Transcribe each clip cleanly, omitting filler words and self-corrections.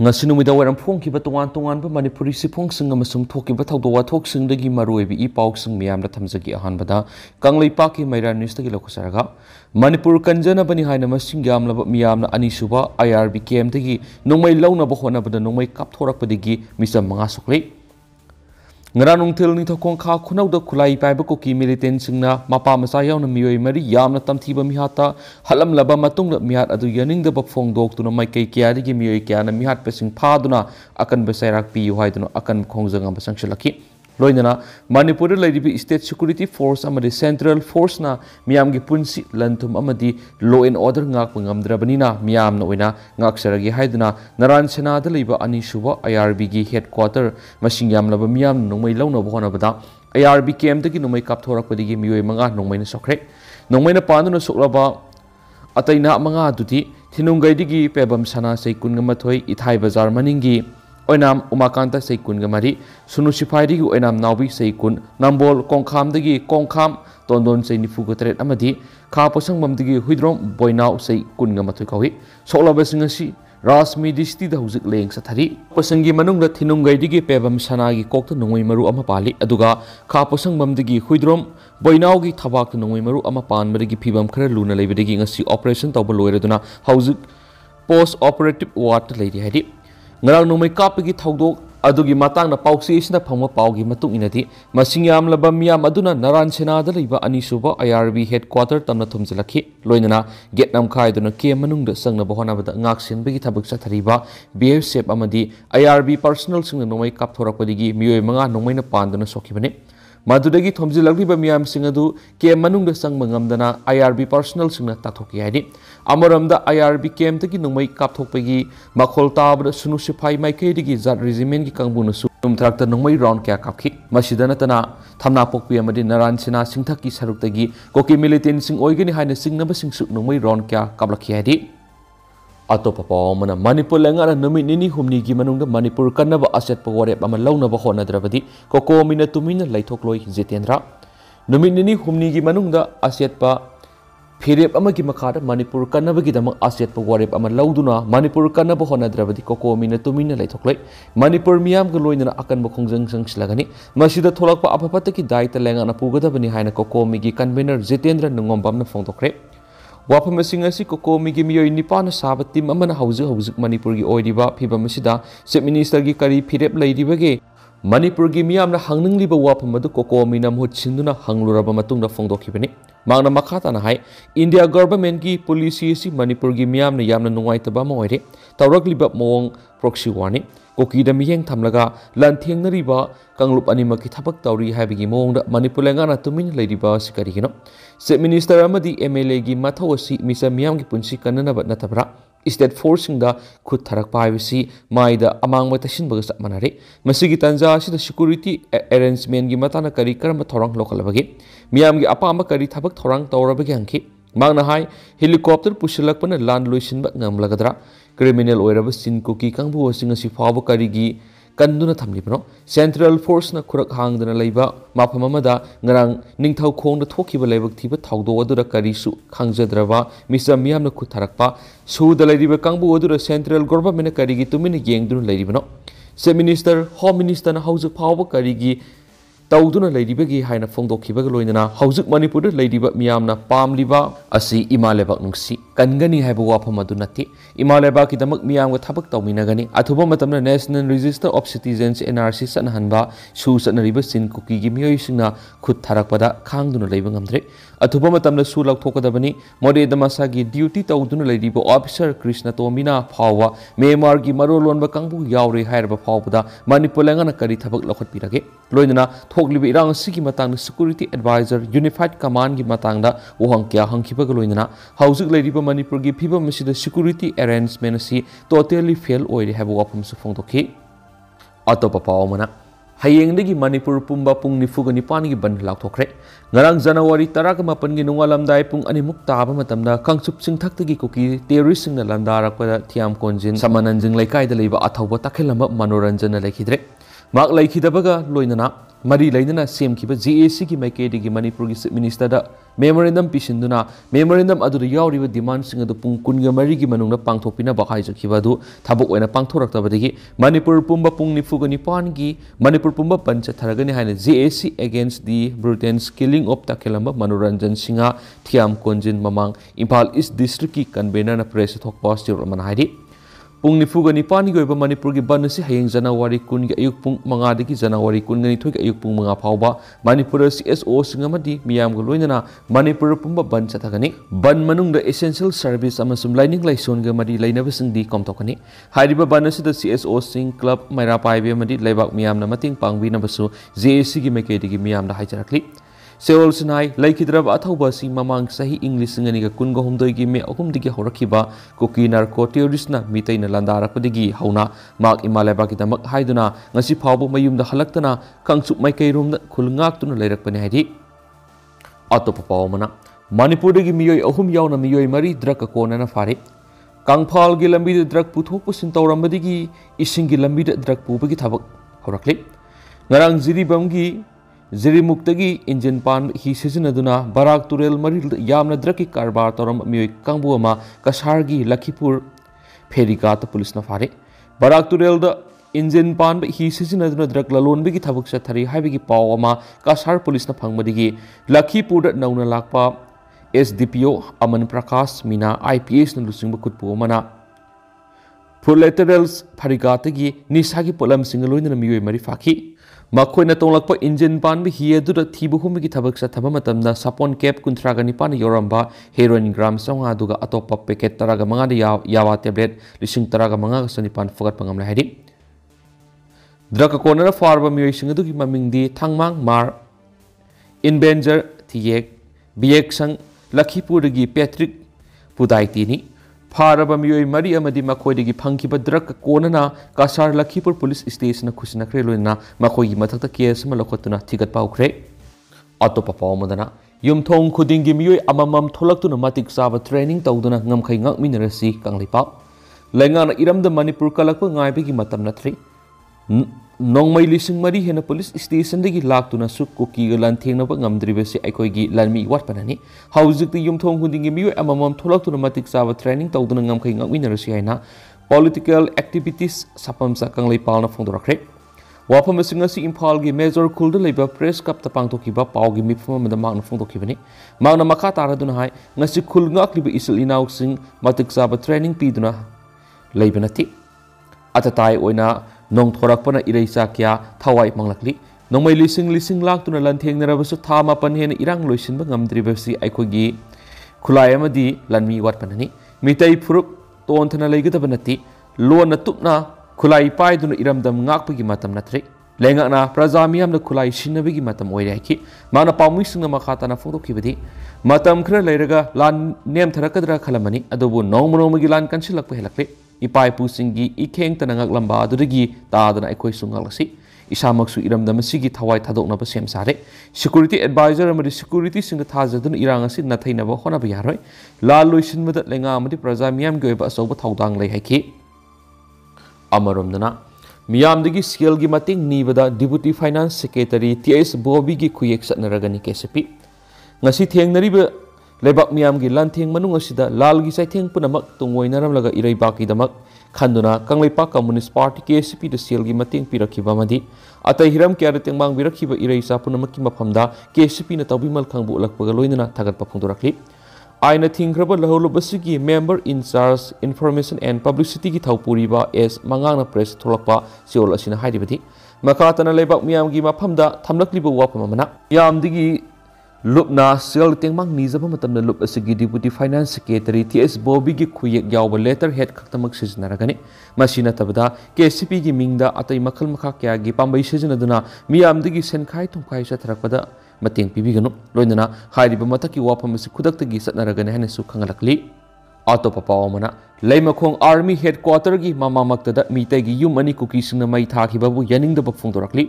ngasi numida waram phongkiba tongan Manipuri siphongsing amasung thokiba thawdo wathoksingi maruibi I pausing miyamda thamjagi ahanbada Kangleipaki Maira News tagi lokosaraga Manipur kanjana bani haina masing yamlaba miyamna anisuba IRB KM tagi nongmai launaba honabada nongmai kapthorakpadagi misa manga sokle Ngarang til ni thokong kha khunau da khulai paiba ko ki militant singna mapa masa yauna mioi mari yamna tamthiba mihata halam laba matung mihat adu yaning da bapfong dok tuna mai kai kya ri gi mioi kya na mihat pesing phaduna akan besairak pi haiduna akan khongjanga basang shalaki loinana Manipur ladibi state security force amadi central force na miyam gi punsi lanthum amadi law and order ngak pangamdrabanina miyam na oina ngak saragi haiduna naran sena da leiba ani suba IRB gi headquarter masing yam laba miyam nongmai launa bhona bada IRB KM tagi nongmai kapthorak padigi mioi manga nongmai na sokre nongmai na panduna soklaba ataina manga duti thinungai digi pebam sana sei kunngamathoi ithai bazar maningi Oinam Umakanta Seikun Gamari, Sunushipaidi Oinam Nabi Seikun, Nambol, Kongkham Digi, Kongkham, Tondon Say Nifugatret Amadi, Kaposang Mamdigi, Hidrom, Boynau Say Kungamatukawi, Sola Basingasi, Rasmi Disti the Huzik Laying Satari, Posangi Manung the Tinungai Digi Pebam Sanagi Kokta Nungui Maru Amapali, Aduga, Kaposang Mamdigi, Hidrom, Boynaugi Tabak Nungui Maru Amapan, Marigi Pibam Kerluna Labadigi, a sea operation Tabaloiduna, Hauzik, Post Operative Water Lady Hedi. Ngarang nungmai kapagi thawdok adugi matang na pausi isna phangma paugi matung inati masing yam laba miyam aduna naran sena da leiba ani suba IRB headquarter tamna thumjalakhi loinana getnam khai duna ke manung da sangna bahona bada ngak senbagi thabak sathariba BFSF amadi IRB personnel singna nungmai kap thorakpadigi miyoi manga nungmai na panduna sokhibane Madudagi thomjilagriba miyam singadu ke manung da sangma ngamdana IRB personnel singna tathoki haidi Amaramda IRB KM tagi nungmai kapthokpagi makhol tabda sunusifai maikaidigi zat regiment gi kangbuna su numthrakta nungmai round kya kapki masidana tana thamna pokpi amadi naran sina singthaki saruktagi koki militant sing oigani haina singnaba singsu nungmai round kya kablakhi hadi atopa pawmana Manipur lengara numi nini humni gi manungda Manipur kannaba aset paware ama launaba honadrabadi koko mina tumina laithokloi Jitendra numi nini humni gi manungda aset pa Phirep amagi makhada Manipur kannabagi dama aset pa warep ama lauduna Manipur kannaba honadrabadi koko mina tumina laithokloi Manipur miyam ga loinana akan bakhongjang sangslagani masida tholakpa apapataki daita lengana pugadabani haina koko migi convener Jitendra Nungombamna phongtokre Wafam asi koko migi miyoi nipana sabat tim amana hauzik Manipur gi oiriba phibam asida Chief Minister gi kari phirep leiribage Manipur gi miyamna hangnungliba wafam adu koko mina mhut sinduna hangluraba matungda phongdokhibani Magna Makata na hai India government ki policy si Manipur gi miyam na yamna nungaitaba ma oire tawragliba mawong proxy warning koki da miyeng thamlaga lantheng nariba kanglup anima ki thabak tawri habigi mawong da Manipur lengana tumin leiriba sikari gino Chief Minister amadi MLA gi mathawasi misa miyam gi punsi kanana ba natabra State forcing da khut tharak paivasi maida amang matasin bagas manare masigi tanja sida security arrangement gi matana kari karma thorang lokalabagi miyam gi apama kari thabak thorang tawrabagi angki magna hai helicopter pusilakpana land loisinba ngamlagadra criminal oiraba sin koki kangbu singa si fawa kari gi kanduna thamlibno central force na khurak hangdana leiba mafam amada ngarang ningthau khongda thokiba leibak thiba thawdo adura kari su khangjadraba misa miyam na khutharakpa su da leiba kangbu adura central government na kari gi tumina yengduna leibano Chief Minister Home Minister na hauju fawa kari gi Tauduna leidibagi haina phongdokhibaga loinana haujuk Manipur leidiba miyamna pamliba asi imalebak nungsi kangani haiba wafam adu nati imaleba ki damak miyamga thabak tawminagani athuba matamna National Register of Citizens NRC sanhanba su sanariba sin kuki gi miyoi singna khut tharakpada khangduna leiba ngamdre athuba matamna su lauthokkadabani mode damasa gi duty tawduna leidiba officer Krishna Tomina phawa Myanmar gi marolonba kangbu yaure hairba phawbada Manipur lengana kari thabak lokhatpirage loinana Thokliba irang sigi matang security advisor unified command gi matangda ohang kya hangkhibaga loinana haujuk leiriba Manipur gi phibam asida security arrangement asi totally fail oire haba wafam su phongdokhi atopa pawmana hayengdagi Manipur pumba Pung nifuga nipan gi ban Laothokhre ngarang January 18 gi nungalamdai Pung animuk taba matamda kangsup singthaktagi koki terrorist singna landarakpada thiam konjin samananjing laikai da leiba athauba takhilamba manoranjana laikhidre mak laikhidabaga loinana mari lainana semkiba JAC ki maikedi Manipur gi Chief Minister da memorandum pisinduna memorandum adu yauriba demand sing adu pung kunga mari gi manungna pangthokpina ba haijakhiba du thabok oina pangthoraktabadagi Manipur pumba pung nifuga nipan gi Manipur pumba pancha tharagani haina JAC against the brutal killing of takelamba Manoranjan Singha Thiam Konjin Mamang Impal East District ki convener na press thokpa stir man haidi Pung nifuga nipani goiba Manipur gi ban si hayeng January kun gi ayuk pung manga digi January kun ngani thoi gi ayuk pung manga phawba Manipur CSO singamadi miyam go loinana Manipur pumba ban chathagani ban manung da essential service amasum lining laison ga madi lainaba sing di komtokani hariba ban si da CSO sing club maira paibe madi laibak miyam na mating pangbi na basu JAC gi meke digi miyam da haijarakli Seol Sinai Laikidraba Athauba si mamang sahi English ngani ga kunga humdoi gi me ahum digi horakiba koki narco terrorist na mitai na landarakpadigi hauna mak imaleba ki damak haiduna ngasi phawbo mayumda halaktana kangsup mai kairum na khulngak tuna leirakpani haidi atopa pawmana Manipur dagi miyoi ahum yauna miyoi mari drug kona na fare kangphal gi lambi de drug puthok pusin tawrambadigi ising gi lambi de drug pubagi thabak horakli ngarang jiribam gi Jirimuktagi engine pan hi sizinaduna Barak Turel Maril Yamna Draki Karbar Toram Mui Kangbuama Kashargi Lakhipur Ferigata Police na fare Barak Turel the engine pan hi sizinaduna Drak Lalon Bigi Tabuk Satari Habigi Pawama Kashar Police na Pangmadigi Lakhipur Nauna Lakpa SDPO Aman Prakash Mina IPS na Lusing Bakutpuamana Proletarials Parigatagi Nisagi Polam Singaloin na Mui Marifaki Makoina tolakpa engine pan bi hi adu thibu humi gi thabak sa thaba matamna sapon cap kunthra ga nipan yoramba heroin gram songa duga atopa packet taraga manga da yawa tablet lising taraga manga ga sanipan fagat pangam la hedi draka kona farba mioi sing adu gi maming di thangmang mar inventor thiek biek sang Lakhipur gi Patrick Pudaiti ni Faraba mioi mari amadi makoi digi phangkiba drug konana Kasar Lakhipur Police Station khusina khreloina makoi gi mathakta case ma lokhotuna thigat paukhre atopa pawmadana yumthong khudingi mioi amamam tholaktuna matik saba training tawduna ngamkhai ngakminarasi kanglipa lengana iramda Manipur kalakpa ngaibegi matam nathri Nongmai lising mari hena police station dagi laktuna su koki ga lan thengnaba ngamdribase aikoi gi lanmi watpanani haujik ti yumthong khudingi mioi amamam tholaktuna matik saba training tawduna ngamkhai ngakminarasi haina political activities sapam sa kanglai palna phongdorakre wafam singasi Imphal gi major khulda leiba press cup ta pangthokiba pawgi mifum amada magna phongdokibani magna makha taraduna hai ngasi khul ngakliba isil inauk sing matik saba training piduna leibanati atatai oina Nong thorakpana irei sakya thawai manglakli nongmai lising laktuna lanthengnaраbasu thama panhena irang loisinba ngamdribasi aikhogi khulai amadi lanmi watpanani mitai phuruk tonthana leigadabnati lona tupna khulai paiduna iramdam ngakpagi matam natri lengakna prajamiyamna khulai sinabigi matam oiraki mana pamuisingna makhatana photokibadi matam khra leiraga lan nem tharakadra khalamani adubu nongmagi lan kansilakpa helakle Ipai pusingi ikeng tanangak lamba adudagi taadana aikoi sungalasi isamaksu iramdamasigi thawai thadoknaba sem sare security advisor amadi security singa thajaduna irangasi nathainaba honaba yaroi la loisinmada lenga amadi praja miyam gi oiba asoba thawdang lei haiki amaromdana miyamdagi skill gi mating nibada deputy finance secretary TS Bobby gi khuyek satnaragani KCP ngasi thengnariba Lebak miyam gi lantheng manung asida lal gi saitheng punamak tungoinaram laga irei baki damak khanduna Kangleipa Communist Party KCP da sel gi mating pirakhiba madi atai hiram kya reteng mang birakhiba irei sa punamak ki maphamda KCP na tawbimal khangbu lakpaga loinana thagat paphungdorakli aina thingraba laholobasigi member in charge information and publicity gi thawpuriba as mangangna press tholakpa seol asina hairibadi makatana lebak miyam gi maphamda thamlakliba wapamana yamdigi Lupna sel tengmang nizaba matamna lup asigi deputy finance secretary TS Bobby gi khuyek yawba letterhead khaktamak siznaragani masina tabada KCP gi mingda atai makhal makha kya gi pambai siznaduna miyamdigi senkhai thumkhai satharakpada mateng pibiganu loinana hairiba mataki wafam asi khudaktagi satnaragani hane su khangalakli atopa pawamana leimakhong army headquarter gi mamamaktada mitai gi yum ani kuki singna mai thakibabu yaningda bafungdorakli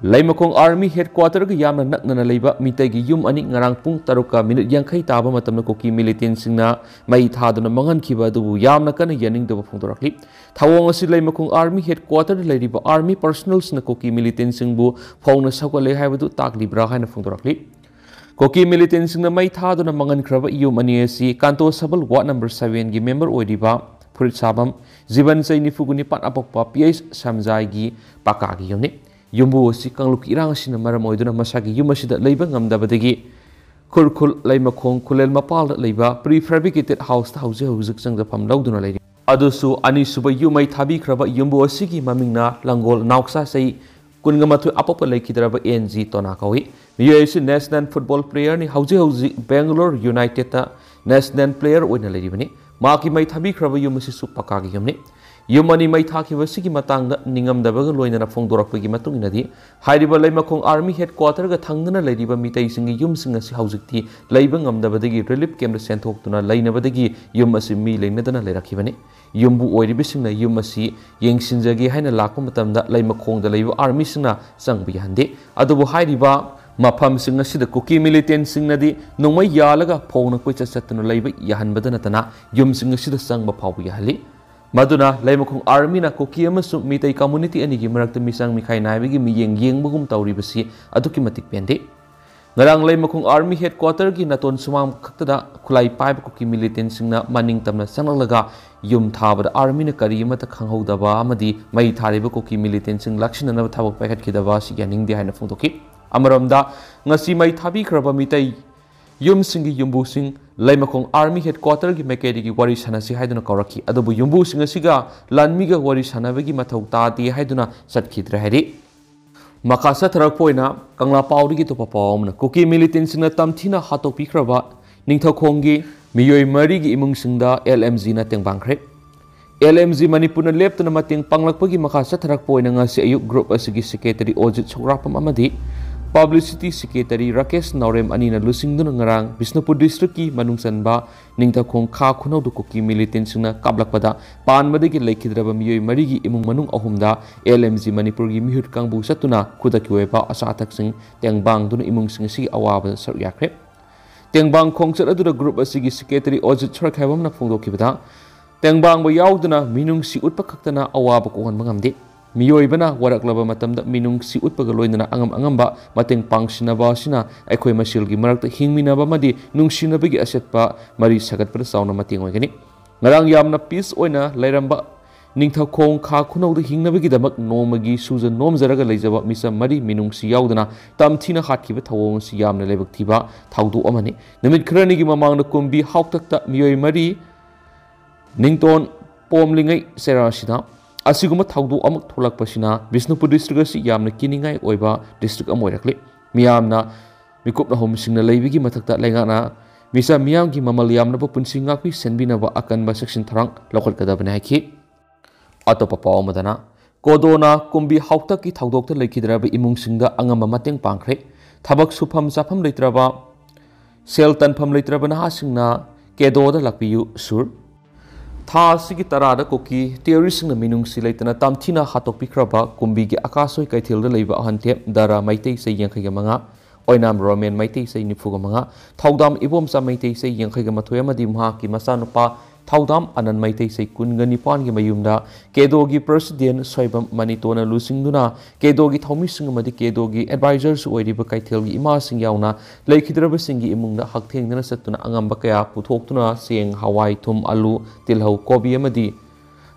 Laimakong Army Headquarter ga yamna naknana leiba mitagi yum ani ngarang pung taruka minute yankhai taba matamna koki militant singna mai thaduna mangan khiba du yamna kana yaning da phongdorakli thawong asi Laimakong Army Headquarter leiriba Army personals na koki militant singbu phongna sakole haibadu taklibra haina phongdorakli Koki militant singna mai thaduna mangan khraba yum ani asi kanto sabal ward number 7 gi member oiriba Purit Sabam Jiban Sai Nifuguni Pat Apokpa PS Samjai gi Pakagi yumni Yumbu si kangluk irang sina maram oiduna masagi yumasida leiba ngamdabadagi kurkul Laimakong kulel mapal leiba prefabricated house ta hause hauzik sangda pam lauduna leiri adusu ani suba yumai thabi khraba yumbu asigi mamingna langol nauksa sei kungamathu apopa leikidraba NG tona kawi miyesi national football player ni hauzi Bangalore United ta national player oina leiribani maki mai thabi khraba yumasi su pakagi yumni Yumani mai thakibasigi matangda ningamdabaga loinana phongdorakpagi matunginadi hairiba Laimakong Army Headquarter ga thangdana leiriba mitei singi yumsing asi haujikti leiba ngamdabadagi relief camp senthokduna leinabadagi yum asi mi leinadana leirakhibani yumbu oiribisingna yum asi yengsinjagi haina lakpa matamda Laimakongda leiba army singna changbi hande adubu hairiba mafam sing asida koki militant singnadi nongmai yalaga phongna koicha chatuna leiba yahanbadana tana yum sing asida changba phawbi yahali Maduna Laimakong Army na koki amasu mitay community anigi marakta misang mikhay naibigi miyeng yengbagum tauribasi aduki matik pende. Ngarang Laimakong Army Headquarter gi naton sumam kaktada kulay paiba koki militant singna maning tamna sanalaga yum thabada army na kari mata khanghodaba amadi mai thariba koki militant sing lakshina na thabak paikhat kidaba si yaning di haina phongdoki. Amaramda ngasi mai thabi khraba mitay yum singi yumbu sing Laimakong Army Headquarter gi mekedi gi wari sanasi haiduna kauraki adubu yumbu sing asiga lanmiga wari sanabagi mathau taati haiduna satkidra hari makasa tharak poina kangla pauri gi topa pawmna koki militant singna tamthina hatopi khraba ningthakhonggi miyoi mari gi imung singda LMG na tengbangkhre LMG Manipur na leptuna mating panglakpagi makasa tharak poina ngasi ayuk group asigi secretary Ojit Sograpam amadi Publicity Secretary Rakesh Naurem Anina Lusingdun ngarang Bisnupur District ki manungsanba ningtakhong kha khunau du koki militant singna kablakpada panmadagi leikidraba miyoi marigi imung manung ahumda LMG Manipur gi mihut kangbu satuna khudaki weba asathak sing tengbang dun imung sing si awaba sar yakre tengbang khongchat adu group asigi secretary Ojit Sograpam na phongdokibada tengbang ba yauduna minung si utpa khaktana awaba ko han mangamde Miyoibana waraklaba matamda minung si utpaga loinana angamba mateng pangsinaba sina aikhoi masilgi marakta hingminaba madi nungsinabagi asetpa mari sagatpada sauna mating oigani ngarang yamna peace oina lairamba ningthakhong kha khunauda hingnabagi damak nomagi suja nomjaraga leijaba misa mari minung si yaudana tamthina hatkiba thawong si yamna lebak thiba thawdu amani namit khrani gi mamangna kumbi hauktakta miyoi mari nington pomlingai serasina Asiguma thawdu amak tholak pasina Bisnupur district asi yamna kiningai oiba district amoirakli miyamna mikupna homsingna leibigi mathakta laingana misa miyamgi mamal yamna pa punsingakpi senbinaba akanba section tharang lokal kadabana haiki atopa pawmadana kodona kumbi hauktakki thawdokta leikidraba imungsingda angama mateng pangkhre thabak sufam chafam leitraba sel tanpham leitraba nahasingna kedoda lakpiyu sur Tha sigi tarada koki terrorist na minung silaitana tamthina hatokpi khraba kumbi gi akasoi kaithilda leiba ahante dara maitei sei yangkhai ga manga oinam roman maitei sei nifuga manga thaudam ibomsa maitei sei yangkhai ga mathoi amadi mha ki masanupa thaudam anan maitei sei kunga nipan gi mayumda kedogi president soibam manitona lusingduna kedogi thomi sing amadi kedogi advisors oiriba kaithilgi ima sing yauna leikidraba singi imungna hakthengna satuna angamba kaya puthoktuna seng hawai thum alu tilhau kobi amadi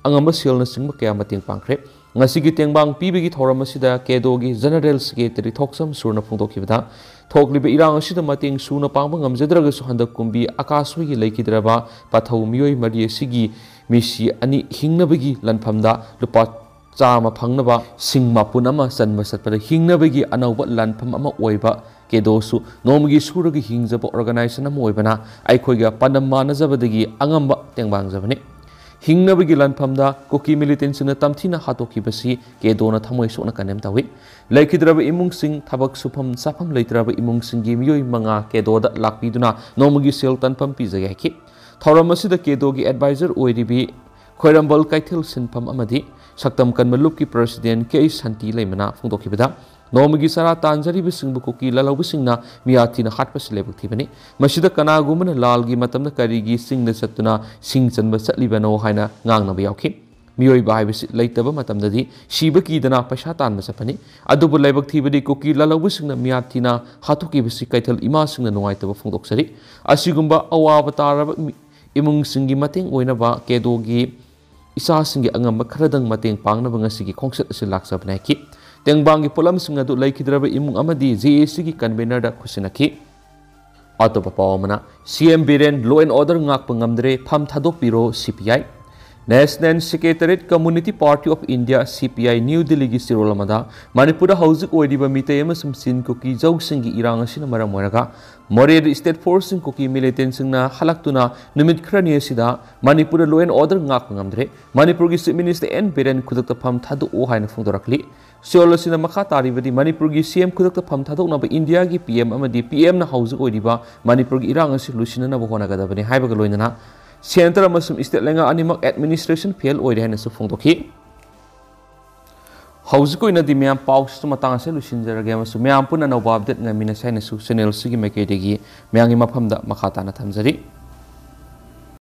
angamba silna singba kaya mating pangkhre ngasigi tengbang pibigi thoram asida kedogi general secretary thoksam surna phongdokhibada thokliba irang asida mating suna pangba ngamjadraga su handak kumbi akasoi gi leikidraba pathau miyoi mari sigi misi ani hingnabagi lanphamda lupa chama phangnaba singma punama sanma satpada hingnabagi anauba lanpham ama oiba kedosu nomgi suragi hingjaba organization ama oibana aikhoiga panam manajabadagi angamba tengbang jabani hingnabagi lanphamda koki militant sina tamthina hatokibasi kedona thamoi sona kanem tawi leikidraba imung sing thabak sufam safam leitraba imung singi miyoi manga kedoda lakpiduna nomagi sel tanpam pijagaki thoramasida kedogi advisor oiribi khoirambal kaithil sinpham amadi saktam kanmalup ki president ke santi leimana phongdokibada नोमगी सरा तांजरीबसिंग cookie ललौबसिंगना मियाथीना हाटपस लेबक्थिबनी मसिदा कनागुमना लालगी मतमना करीगी सिंगना चत्तुना सिंग चनबा चतलिबनो हाइना ngangnaba yaukhi मियोई बाहायबसि लेतबा मतमददी Shiv कीदना पैसा तानबा चपनी अदुबु लेबक थीबदी cookie ललौबसिंगना मियाथीना हाथुकीबसि Kaithal इमासिंगना नुंगाइतबा फोंदोक्सरी असिगुंबा अवाबा तारबा इमुंगसिंगी मतेंग ओइनबा केदोगी इसासिंगी अंगम खरदंग मतेंग पांगनबा ngasiगी खोंगसत असि लाक्सबनाय की तेंगबांगी पोलमसिंग अदु लैखिद्रबा इमुंग अमदी JAC की convener दा खुसिनकी अतोपा पावमना CM Biren law and order ngakpa ngamdre pham thadokpiro CPI National Secretariat Community Party of India CPI New Delhi gi sirolamada Manipur hauzik oidiba mitay amasum sin kuki jaugsing gi irang asina maram moraga Morer State Force sing kuki militant singna halaktuna numit khrani asida Manipur law and order ngak ngamdre Manipur gi Chief Minister N Biren khudakta pham thadu o haina phungdorakli Siolosina makha taribadi Manipur gi CM khudakta pham thadokna ba India gi PM amadi PM na hauzik oidiba Manipur gi irang asi lusina na bohona gadabani haibaga loinana Center amasum state lenga animak administration fail oire haina su phongdokhi Hauzik oina di myam paus tu matang ase lusinjarage amasum myam puna no update ngamina saina su channel sigi makedegi myangi maphamda makha tana thamjari